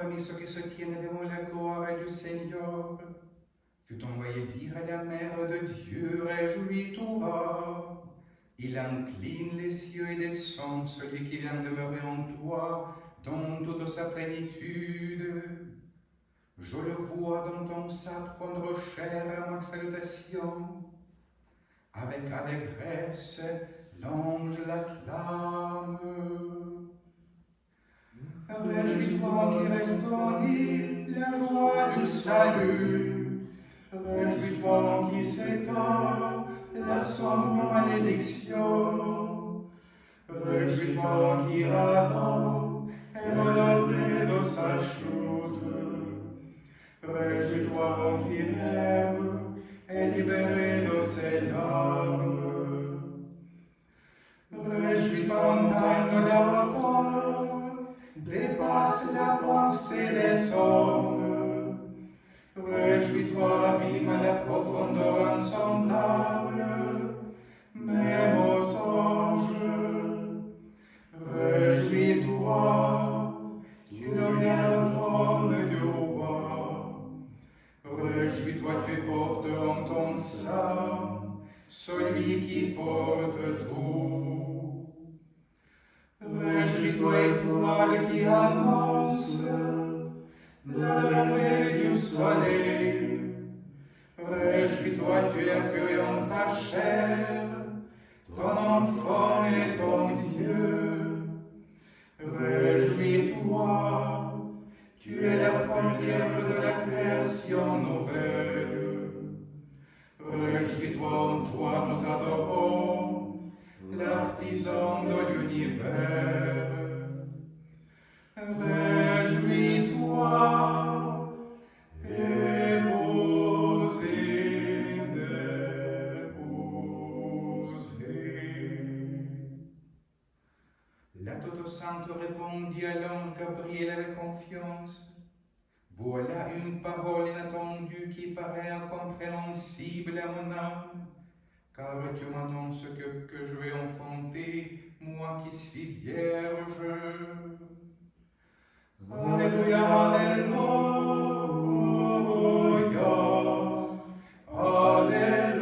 parmi ceux qui se tiennent devant la gloire du Seigneur, fut envoyé dire à la mère de Dieu, réjouis-toi. Il incline les cieux et descend, celui qui vient demeurer en toi, dans toute sa plénitude. Je le vois dans ton sein prendre chair à ma salutation. Avec allégresse, l'ange l'acclame. Réjouis-toi qui resplendit la joie du salut. Réjouis-toi qui s'éteint la sombre malédiction. Réjouis-toi qui Adam est relevé de sa chute. Réjouis-toi qui rêve est libéré de ses larmes. Réjouis-toi, montagne de la hauteur, dépasse la pensée des hommes. Réjouis-toi, abîme la profondeur insondable, même aux anges. Réjouis-toi, tu deviens le trône du roi. Réjouis-toi, tu portes en ton sein celui qui porte tout. Réjouis-toi, étoile qui annonce le lever du soleil. Réjouis-toi, tu accueilles en ta chair ton enfant et ton Dieu. Réjouis-toi, tu es la première de la création nouvelle. Réjouis-toi, en toi nous adorons l'artisan de l'univers. Réjouis-toi, épousée d'épousés. La Toute Sainte répondit à l'ange Gabriel avec confiance. Voilà une parole inattendue qui paraît incompréhensible à mon âme, car tu m'annonces que je vais enfanter, moi qui suis vierge. Alléluia, Alléluia, Alléluia.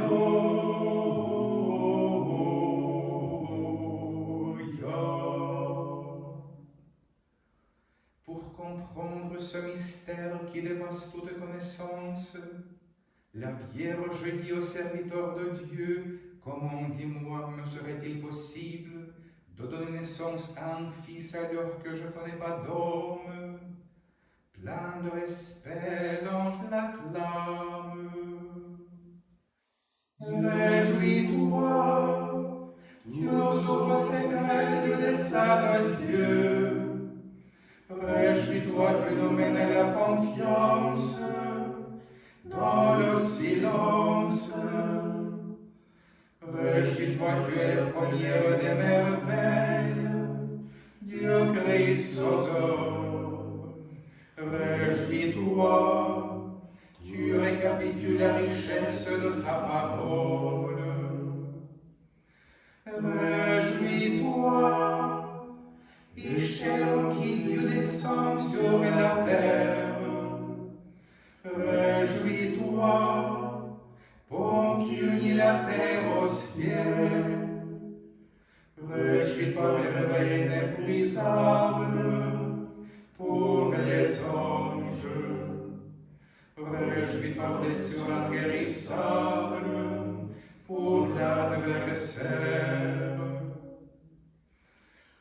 Pour comprendre ce mystère qui dépasse toute connaissance, la Vierge dit au serviteur de Dieu, comment, dis-moi, me serait-il possible de donner naissance à un fils alors que je ne connais pas d'homme? Plein de respect, l'ange l'acclame. Réjouis-toi, tu nous ouvres secret du dessein de Dieu. Réjouis-toi, tu nous mènes à la confiance dans le silence. Réjouis-toi, tu es la première des merveilles, Dieu Christ Sauveur. Réjouis-toi, tu récapitules la richesse de sa parole. Réjouis-toi, échelle qui Dieu descend sur la terre. Réjouis-toi, pont qui unit la terre au ciel. Réjouis-toi, merveille inépuisable pour les anges. Réjouis-toi, blessure inguérissable pour l'adversaire.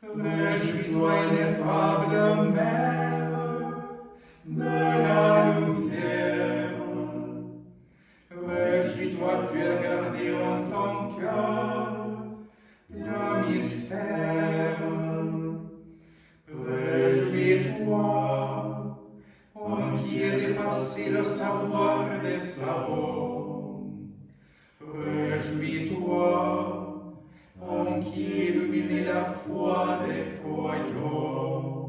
Réjouis-toi, ineffable mère de la lumière. Réjouis-toi, tu as gardé en ton cœur le mystère. Réjouis-toi, en qui est dépassé le savoir des savants. Réjouis-toi, en qui est illuminée la foi des croyants.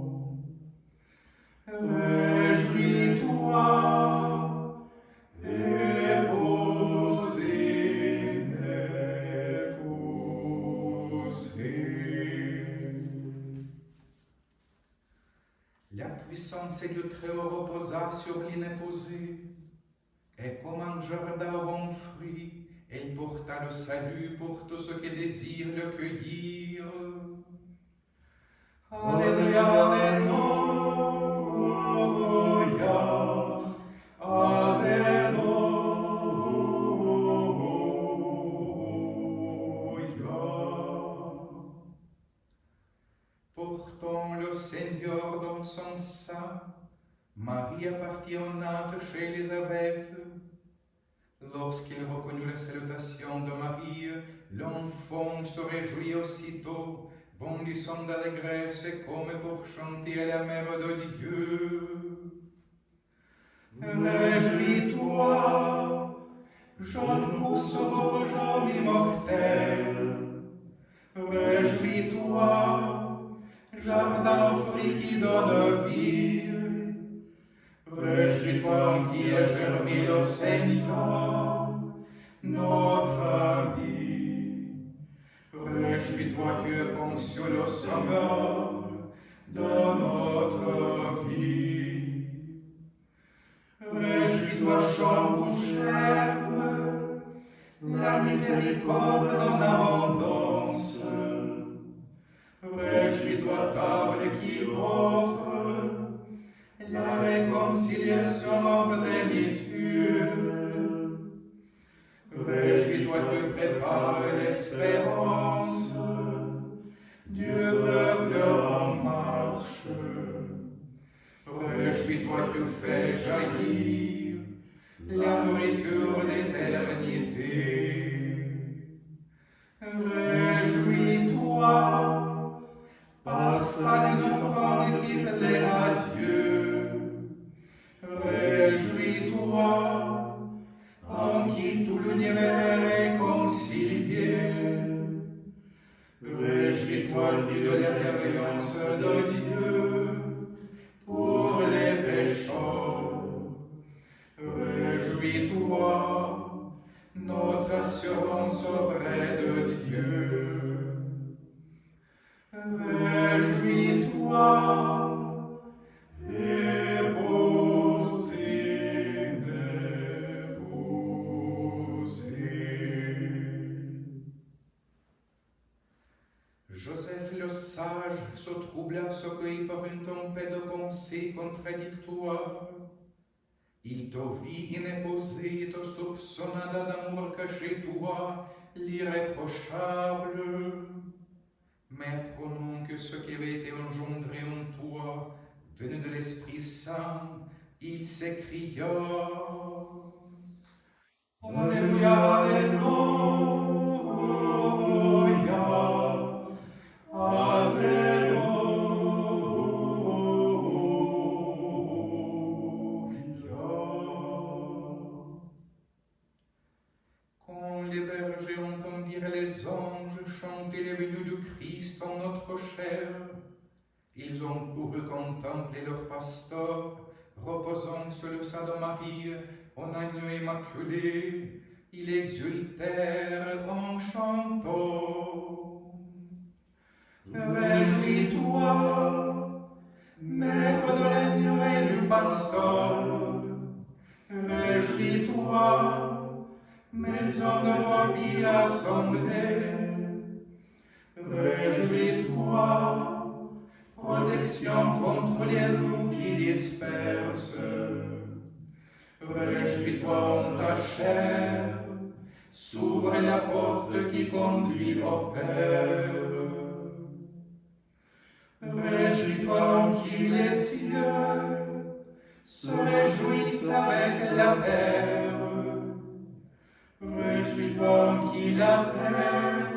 Réjouis-toi, épousée d'épousés. La puissance et Dieu Très-Haut reposa sur l'inépousé, et comme un jardin au bon fruit, elle porta le salut pour tous ceux qui désirent le cueillir. Alléluia, Alléluia, Alléluia. Portant le Seigneur dans son sein, Marie partit en hâte chez Élisabeth. Lorsqu'il reconnut la salutation de Marie, l'enfant se réjouit aussitôt, bondissant d'allégresse comme pour chanter à la mère de Dieu. Réjouis-toi, jeune pousse bourgeon immortel. Réjouis-toi, jardin fruit qui donne vie. Réjouis-toi qui a germé le Seigneur, notre ami. Réjouis-toi que conçu le Sauveur de notre vie. Réjouis-toi, champ où germe la miséricorde en abondance. Réjouis-toi, table qui offre la réconciliation en plénitude. Réjouis-toi, tu prépares l'espérance du peuple en marche. Réjouis-toi, tu fais jaillir la nourriture d'éternité. Réjouis-toi, parfum d'une offrande qui plaît à Dieu. Réjouis-toi, en qui tout l'univers est réconcilié. Réjouis-toi, dit de la bienveillance de Dieu pour les pécheurs. Réjouis-toi, notre assurance auprès de Dieu. Réjouis-toi, épousée, épousée. Joseph le sage se troubla, secoué par une tempête de pensées contradictoires. Il te vit inépoussé, te soupçonna d'amour caché toi, l'irréprochable. Mais prenons que ce qui avait été engendré en toi, venu de l'Esprit Saint, il s'écria. Alléluia, Alléluia, Alléluia. Quand les bergers entendirent les anges chanter les venues du Christ en notre chair, ils ont couru contempler leur pasteur, reposant sur le sein de Marie, en agneau immaculé. Ils exultèrent en chantant. Réjouis-toi, mère de l'agneau et du pasteur. Réjouis-toi, maison de brebis assemblée. Réjouis-toi, protection contre les loups qui dispersent. Réjouis-toi en ta chair, s'ouvre la porte qui conduit au Père. Réjouis-toi en qui les cieux se réjouissent avec la terre. Réjouis-toi en qui la terre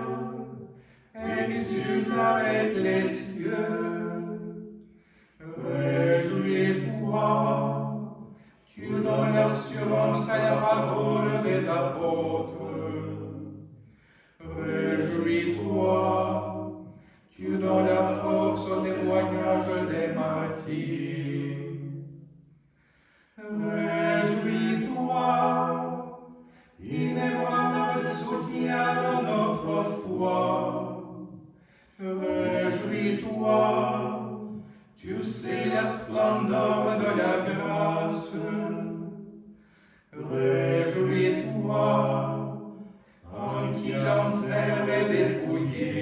exulte avec les cieux. Réjouis-toi, tu donnes l'assurance à la parole des apôtres. Réjouis-toi, tu donnes la force au témoignage des martyrs. Réjouis-toi, inébranlable soutien de notre foi. Réjouis-toi, tu c'est la splendeur de la grâce. Réjouis-toi, en qui l'enfer est dépouillé.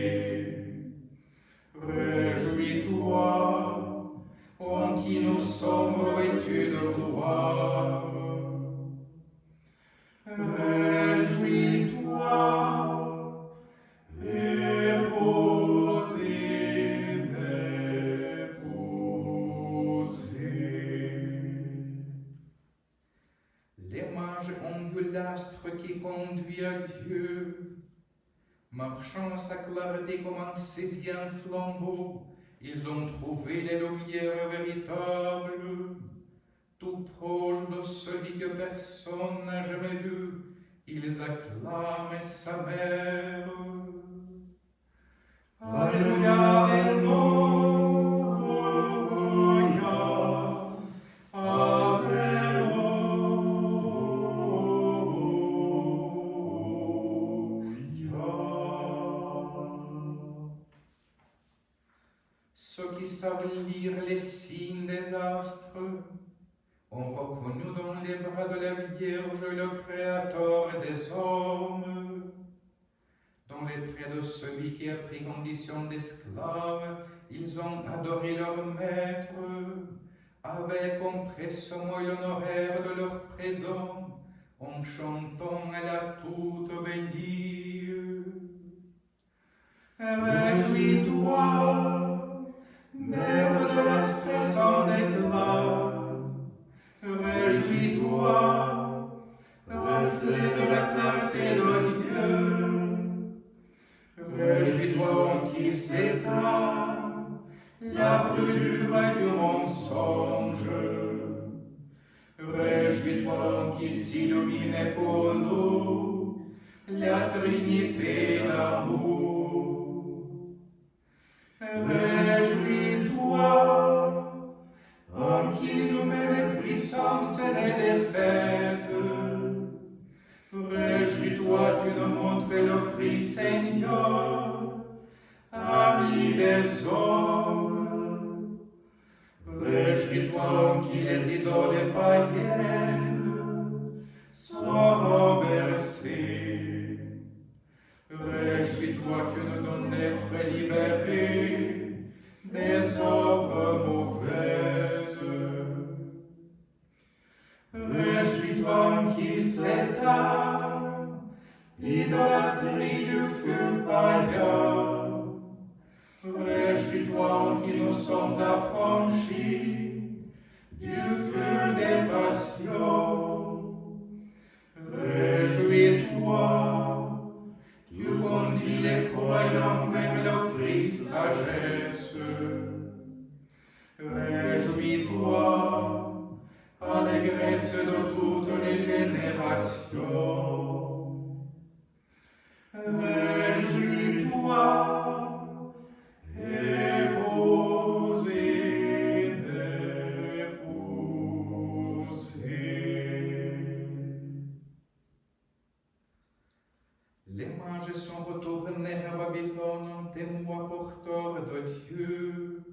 Réjouis-toi, en qui nous sommes vêtus de gloire. Réjouis-toi, épousée d'épousée. Les mages ont vu l'astre qui conduit à Dieu, marchant à sa clarté comme un saisien flambeau. Ils ont trouvé les lumières véritables, tout proche de celui que personne n'a jamais vu. Ils acclament sa mère. Alléluia, Alléluia, Alléluia. Ceux qui savent lire les signes des astres ont reconnu dans les bras de la Vierge le Créateur des hommes. Dans les traits de celui qui a pris condition d'esclave, ils ont adoré leur maître, avec empressement et l'honoraire de leur présent, en chantant à la toute bénie. Réjouis-toi, mère de l'astre sans éclat. Réjouis-toi, reflet de la clarté de Dieu. Réjouis-toi en qui s'éteint la brûlure du mensonge. Réjouis-toi en qui s'illumine pour nous la Trinité d'amour. Réjouis-toi en qui nous met des puissances et des défaites. Réjouis-toi, tu nous montres le Christ Seigneur, ami des hommes. Réjouis-toi en qui les idoles païennes sont renversées. Réjouis-toi, tu nous donnes d'être libérés des œuvres mauvaises. Réjouis-toi en qui s'éteint l'idolâtrie du feu païen. Réjouis-toi en qui nous sommes affranchis du feu des passions. Réjouis-toi, tu conduis les croyants vers le Christ sagesse. Réjouis-toi, allégresse de toutes les générations. Réjouis-toi, épousée d'épousée. Les mages sont retournés à Babylone en témoins porteurs de Dieu.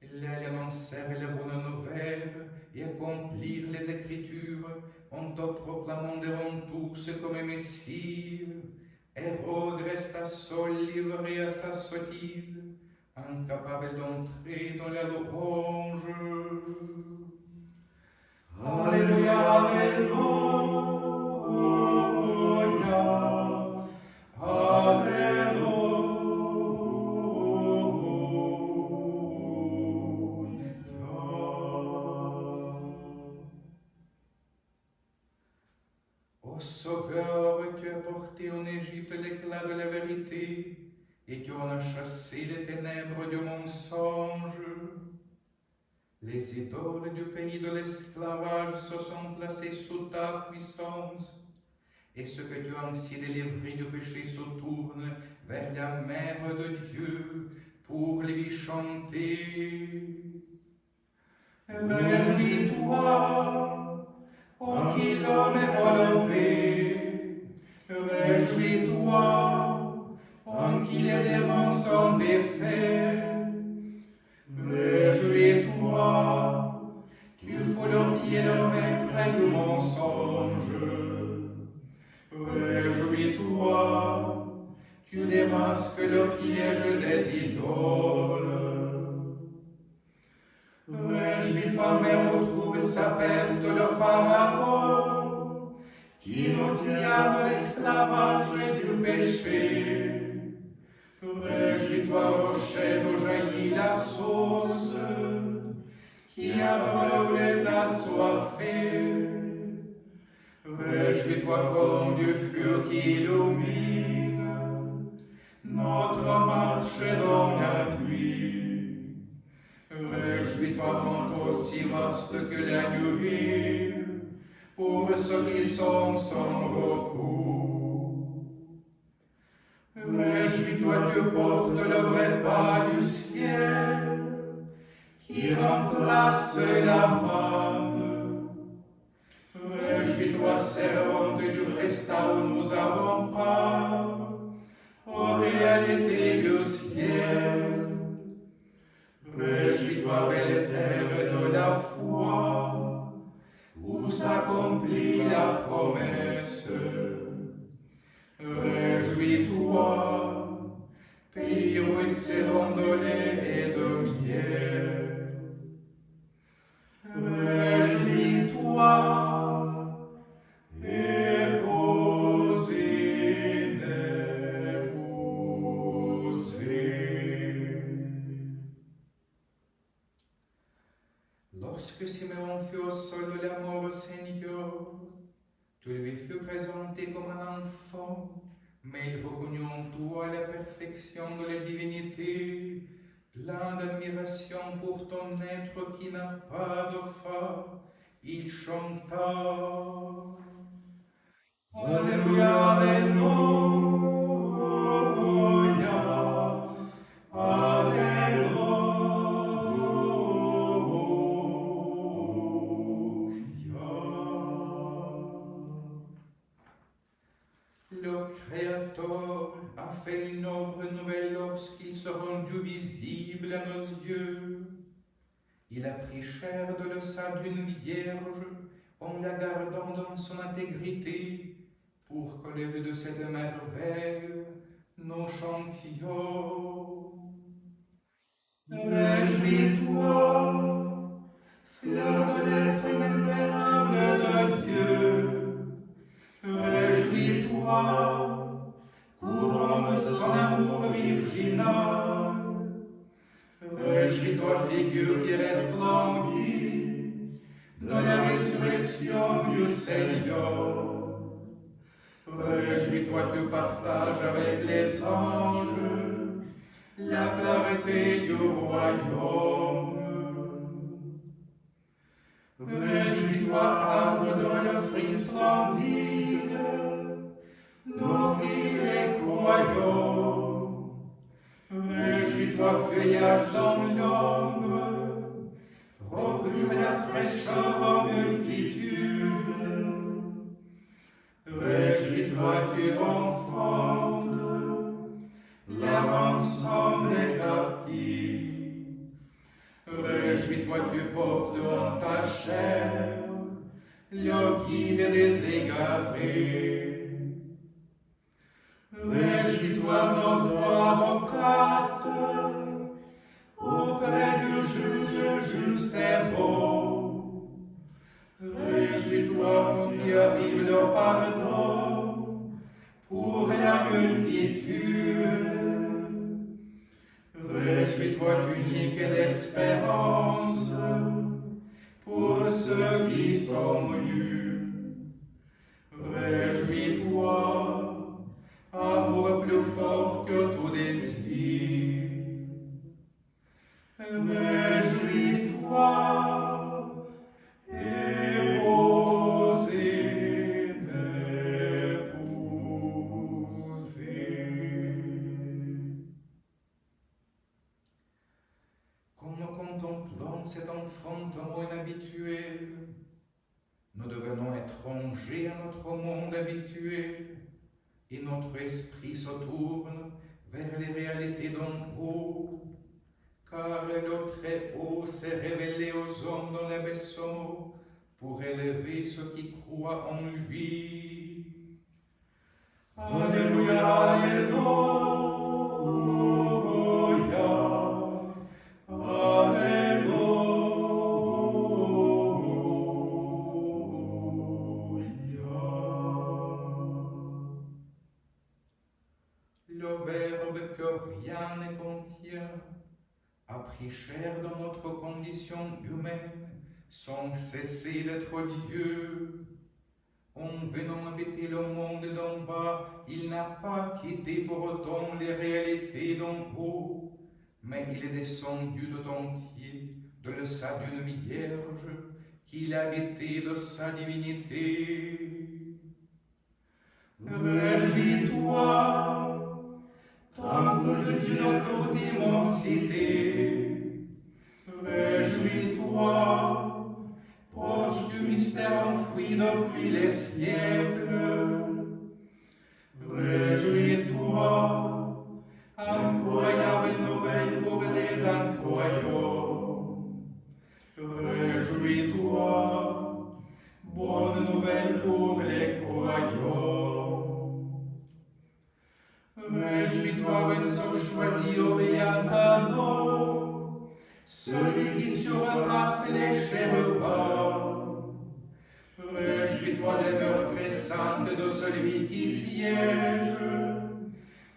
Ils annoncèrent les bonnes nouvelles et accomplirent les Écritures en te proclamant devant tous comme Messie. Hérode resta seul livré à sa sottise, incapable d'entrer dans la louange. Alléluia, Alléluia, Alléluia. Ô Sauveur, tu as porté en Égypte l'éclat de la vérité et tu en as chassé les ténèbres du mensonge. Les idoles du pays de l'esclavage se sont placées sous ta puissance, et ce que tu as ainsi délivré du péché se tourne vers la mère de Dieu pour lui chanter. Réjouis-toi, en qui l'homme est relevé. Réjouis-toi, en qui les démons sont défaits. Réjouis-toi, masque le piège des idoles. Réjouis-toi, mais retrouve sa perte le Pharaon, qui nous tient de l'esclavage et du péché. Réjouis-toi, rocher d'où jaillit la source, qui abreuve les assoiffés. Réjouis-toi, comme du feu qui illumine notre marche dans la nuit. Réjouis-toi, manteau aussi vaste que la nuit, pour ceux qui sont sans recours. Réjouis-toi, tu portes le vrai pas du ciel, qui remplace la manne. Réjouis-toi, servante du festin où nous avons part, aux réalités du ciel. Réjouis-toi, belle terre de la foi, où s'accomplit la promesse. Réjouis-toi, pays ruisselant de lait et de miel. Réjouis-toi, épousée d'épousés. Lorsque Simeon fut au sol de la mort au Seigneur, tu lui fus présenté comme un enfant, mais il reconnut en toi la perfection de la divinité, plein d'admiration pour ton être qui n'a pas de fin. Il chanta. Alléluia, Alléluia, Alléluia. Le Créateur a fait une œuvre nouvelle lorsqu'il se rendu visible à nos yeux. Il a pris chair de le sein d'une vierge en la gardant dans son intégrité, pour qu'au lieu de cette merveille, nous chantions. Réjouis-toi, fleur de l'être inénarrable de Dieu. Réjouis-toi, courant de son amour virginal. Réjouis-toi, figure qui resplendit de la résurrection du Seigneur. Réjouis-toi, tu partages avec les anges la clarté du royaume. Réjouis-toi, arbre dont le fruit splendide nourrit les croyants. Réjouis-toi, feuillage dans l'ombre, procure la fraîcheur aux multitudes. Réjouis-toi, tu enfantes l'avancement des captifs. Réjouis-toi, tu portes en ta chair le guide des égarés. Réjouis-toi, notre avocate, auprès du juge juste et beau. Réjouis-toi, qui arrive le pardon pour la multitude. Réjouis-toi, tunique d'espérance pour ceux qui sont nus. Réjouis-toi, amour plus fort que tout désir. Réjouis-toi, épousée d'épousés. Quand nous contemplons cet enfantement inhabituel, nous devenons étrangers à notre monde habituel, et notre esprit se tourne vers les réalités d'en haut, car le Très-Haut s'est révélé aux hommes dans les berceaux pour élever ceux qui croient en lui. Alléluia, Alléluia. rien ne contient, a pris chair dans notre condition humaine, sans cesser d'être Dieu. En venant habiter le monde d'en bas, il n'a pas quitté pour autant les réalités d'en haut, mais il est descendu tout entier de le sein d'une vierge, qu'il a habité de sa divinité. Réjouis-toi, temple de Dieu dans toute immensité. Réjouis-toi, proche du mystère enfoui depuis les siècles. Réjouis-toi, incroyable nouvelle pour les incroyants. Réjouis-toi, bonne nouvelle pour les croyants. Réjouis-toi, vaisseau choisi obéissant, celui qui surpasse les chérubins. Réjouis-toi des meurtres saintes de celui qui siège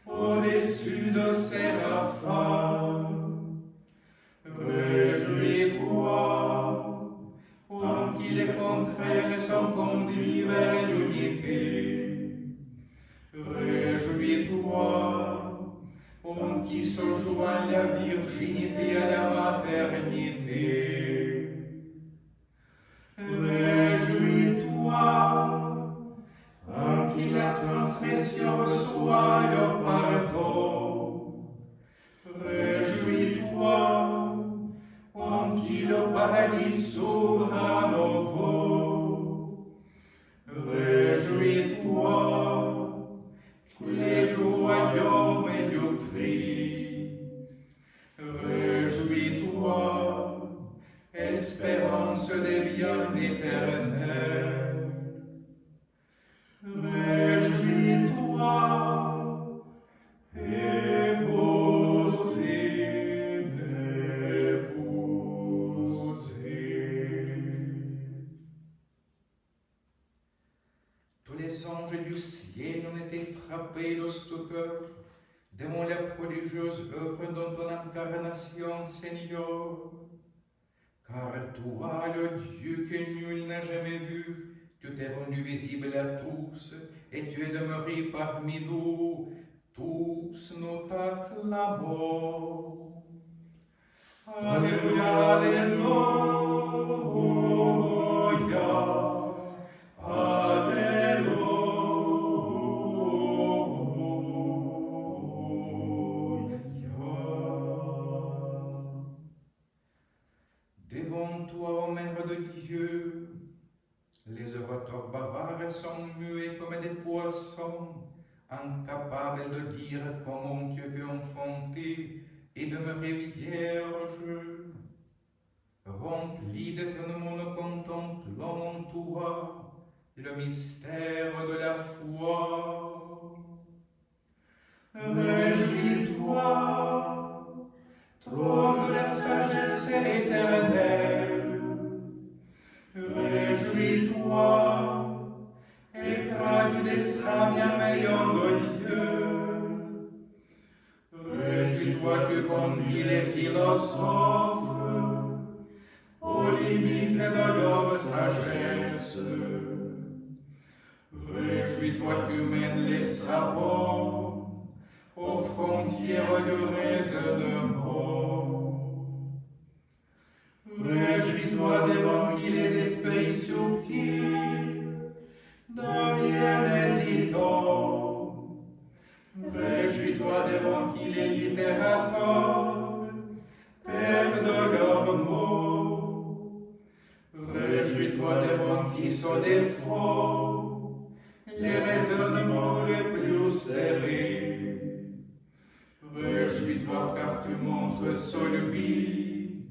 au-dessus de séraphins. Réjouis-toi, en qui les contraires sont conduits vers l'unité. Réjouis-toi, en qui se joint la virginité à la maternité. Réjouis-toi, en qui la transgression reçoit le pardon. Réjouis-toi, en qui le paradis s'ouvre à nouveau. Réjouis-toi, clé du royaume et du Christ. Réjouis-toi, espérance des biens éternels. Réjouis-toi, épousée d'épousée. Tous les anges du ciel ont été frappés de stupeur devant la prodigieuse œuvre de ton incarnation, Seigneur. Car toi, le Dieu que nul n'a jamais vu, tu t'es rendu visible à tous, et tu es demeuré parmi nous. Tous nous t'acclamons. Alléluia, Alléluia, Alléluia. Devant toi, ô Mère de Dieu, les orateurs bavards sont muets comme des poissons, incapables de dire comment Dieu peut enfanter et demeurer vierge. Remplis d'étonnement, nous contemplons en toi le mystère de la foi. Réjouis-toi, trône de la sagesse éternelle. Réjouis-toi, éclat du dessein bienveillant de Dieu. Réjouis-toi que conduis les philosophes aux limites de leur sagesse. Réjouis-toi que mènent les savants aux frontières du raisonnement. Réjouis-toi devant qui les esprits subtils deviennent hésitants. Réjouis-toi devant qui les littérateurs perdent leurs mots. Réjouis-toi devant qui se défend les raisonnements les plus serrés. Réjouis-toi car tu montres celui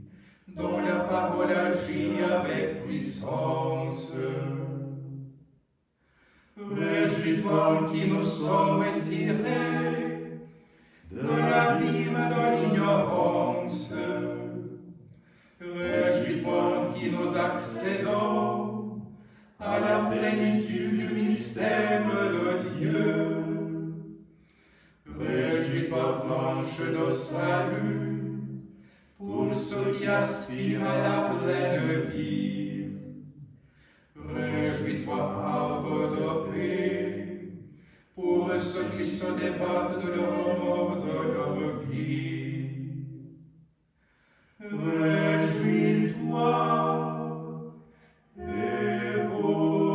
dont la parole agit avec puissance. Réjouis-toi en qui nous sommes tirés de l'abîme de l'ignorance. Réjouis-toi en qui nous accédons à la plénitude du mystère de Dieu. Réjouis-toi planche de salut pour ceux qui aspirent à la pleine vie. Réjouis-toi, arbre de paix, pour ceux qui se débattent de leur mort, de leur vie. Réjouis-toi, épousée,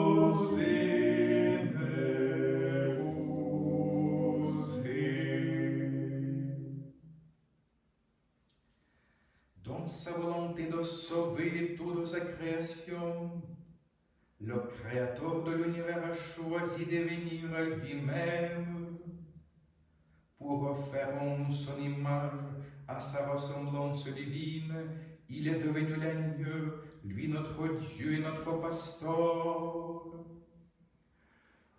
dans sa volonté de sauver toute sa création, le Créateur de l'univers a choisi de venir à lui-même pour faire en nous son image à sa ressemblance divine. Il est devenu l'agneau, lui notre Dieu et notre pasteur.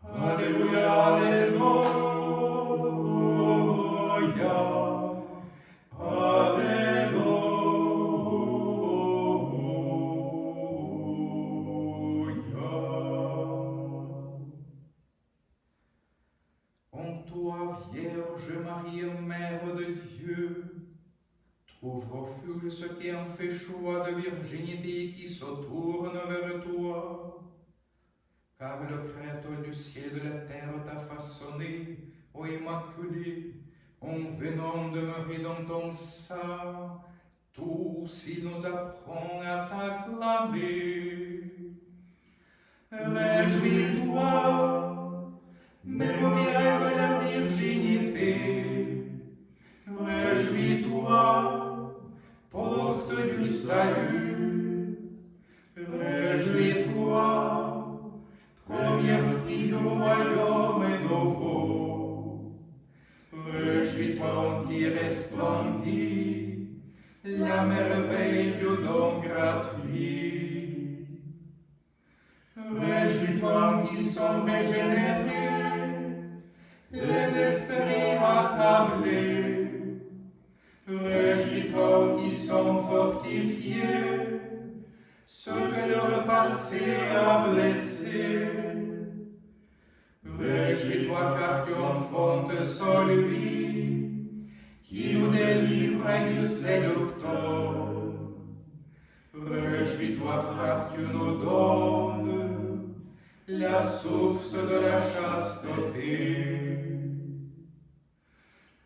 Alléluia, Alléluia, Alléluia. En toi, Vierge Marie, Mère de Dieu, trouve refuge ceux qui ont fait choix de virginité et qui se tournent vers toi. Car le Créateur du ciel et de la terre t'a façonné, ô Immaculée, en venant demeurer dans ton sein. Tous, il nous apprend à t'acclamer. Réjouis-toi, mémorial de la virginité. Réjouis-toi, porte du salut. Réjouis-toi, première fille du royaume et nouveau. Réjouis-toi en qui resplendit la merveille du don gratuit. Réjouis-toi en qui sont régénérés les esprits accablés. Réjouis-toi en qui sont fortifiés ceux que leur passé a blessés. Réjouis-toi car tu enfantes celui qui nous délivre du séducteur. Réjouis-toi car tu nous donnes la source de la chasteté.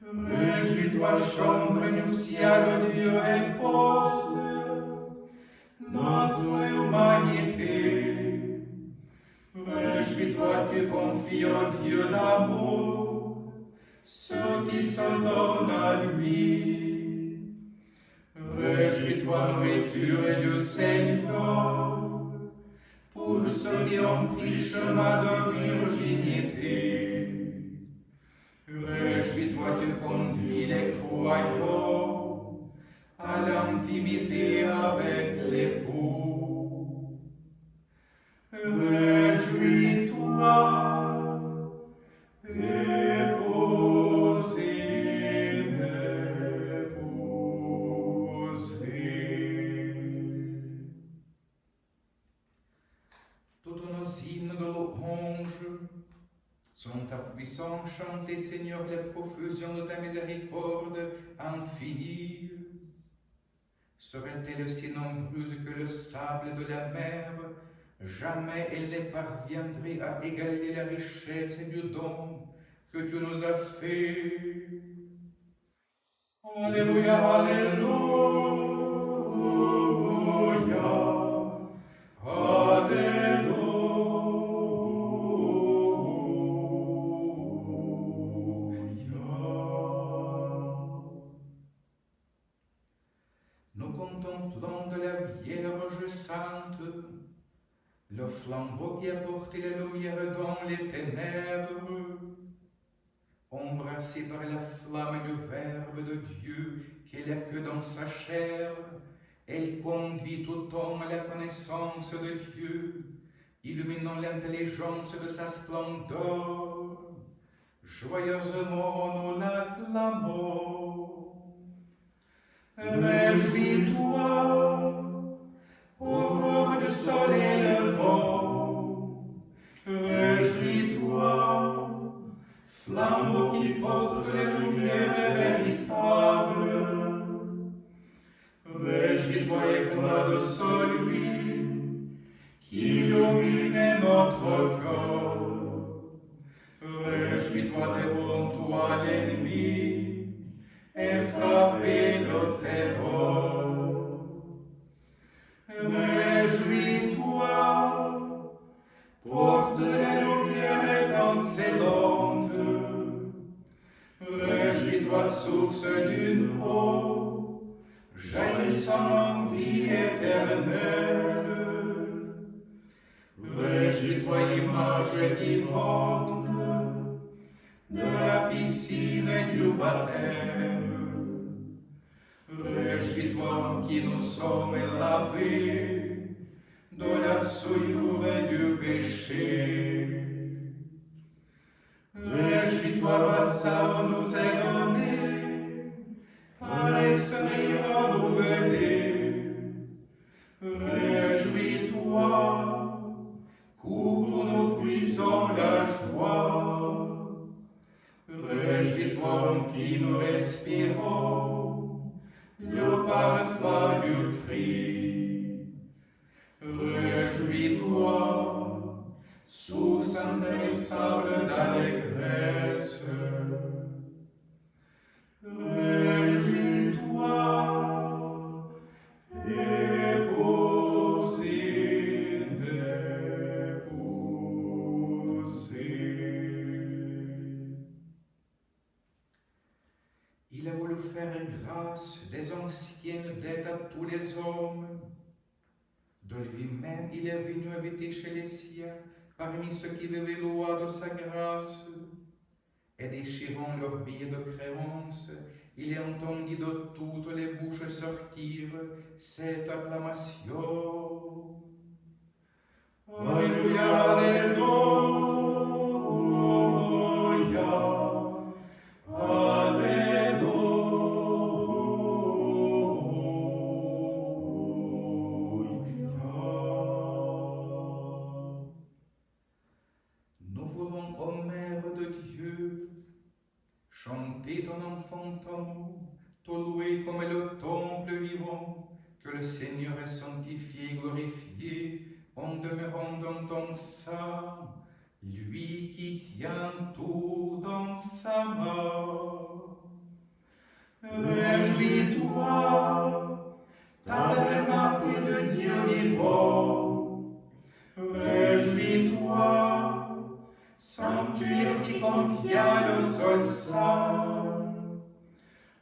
Réjouis-toi, chambre nuptiale de Dieu, épouse notre humanité. Réjouis-toi, tu confies au Dieu d'amour ceux qui se donnent à lui. Réjouis-toi, nourriture et du Seigneur, pour ceux qui ont pris chemin de virginité. Réjouis-toi, tu conduis les croyants à l'intimité avec l'époux. Réjouis-toi, épousée, épousée. Tous nos hymnes de louange sont ta puissance chantée, Seigneur, les profusions de ta miséricorde infinie. Serait-elle si nombreuse que le sable de la mer, jamais elle ne parviendrait à égaler la richesse du don que tu nous as fait. Alléluia, Alléluia, Alléluia. Nous contemplons de la Vierge Sainte le flambeau qui a porté la lumière dans les ténèbres, embrassé par la flamme du Verbe de Dieu qu'elle a que dans sa chair. Elle conduit tout homme à la connaissance de Dieu, illuminant l'intelligence de sa splendeur. Joyeusement nous l'acclamons. Réjouis-toi, aurore du soleil levant. Réjouis-toi, flambeau qui porte les lumières véritables. Réjouis-toi, éclat de celui qui illumine notre cœur. Réjouis-toi, dévoue-toi à l'ennemi et frappé de terreur. Réjouis-toi, porte les lumières étincelantes. Réjouis-toi, source d'une eau, jaillissant en vie éternelle. Réjouis-toi, image vivante de la piscine et du baptême. Réjouis-toi qui nous sommes lavés de la souillure et du péché. Réjouis-toi, vassal nous est donné par l'Esprit renouvelé. Réjouis-toi, cours nous puisons la joie. Réjouis-toi en qui nous respirons le parfum du Christ. Réjouis-toi, source intarissable d'allégresse. Réjouis-toi, épousée d'épousés. Il a voulu faire grâce des anciennes dettes à tous les hommes. De lui-même, il est venu habiter chez les siens, parmi ceux qui vivaient loi de sa grâce. Et déchirant leurs billets de créance, il entendit de toutes les bouches sortir cette acclamation. Alléluia, Alléluia, Alléluia. Nous voulons, ô Mère de Dieu, chanter ton enfant amour, te louer comme le temple vivant, que le Seigneur est sanctifié, glorifié, en demeurant dans ton sein, lui qui tient tout dans sa main. Réjouis-toi, tabernacle de Dieu vivant. Réjouis-toi, sanctuaire qui contient le sol saint.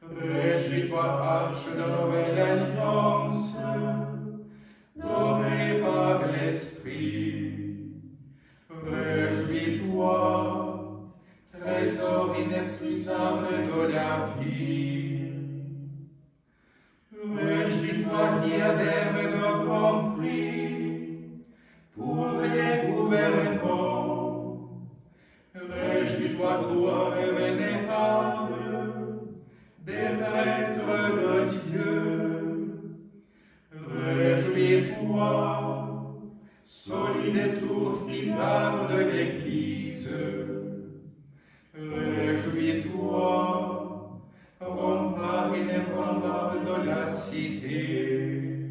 Réjouis-toi, arche de nouvelle alliance, dorée par l'Esprit. Réjouis-toi, trésor inépuisable de la vie. Réjouis-toi, diadème de grand prix, pour les gouvernants. Réjouis-toi, gloire vénérable des prêtres de Dieu. Réjouis-toi, solide tour qui garde l'Église. Réjouis-toi, rempart inébranlable de la cité.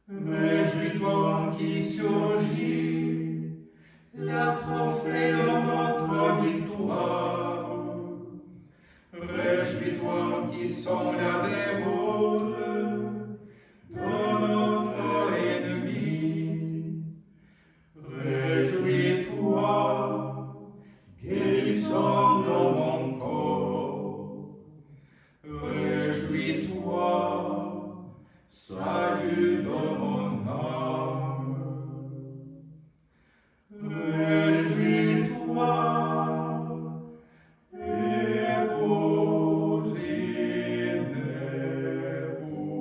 Réjouis-toi en qui surgit la trophée de notre victoire. Réjouis-toi en qui sont la déroute de notre ennemi. Réjouis-toi, guérison de mon corps. Réjouis-toi, salut de mon âme. Réjouis-toi, épousée d'épousés.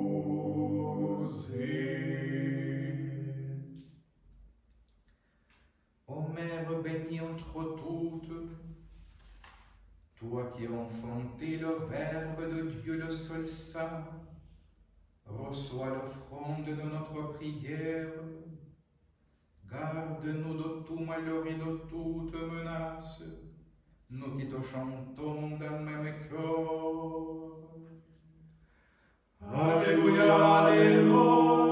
Ô Mère bénie entre toutes, toi qui as enfanté le Verbe de Dieu le seul saint, reçois l'offrande de notre prière. Garde-nous de tout malheur et de toute menace, nous qui te chantons d'un même cœur. Alléluia, Alléluia.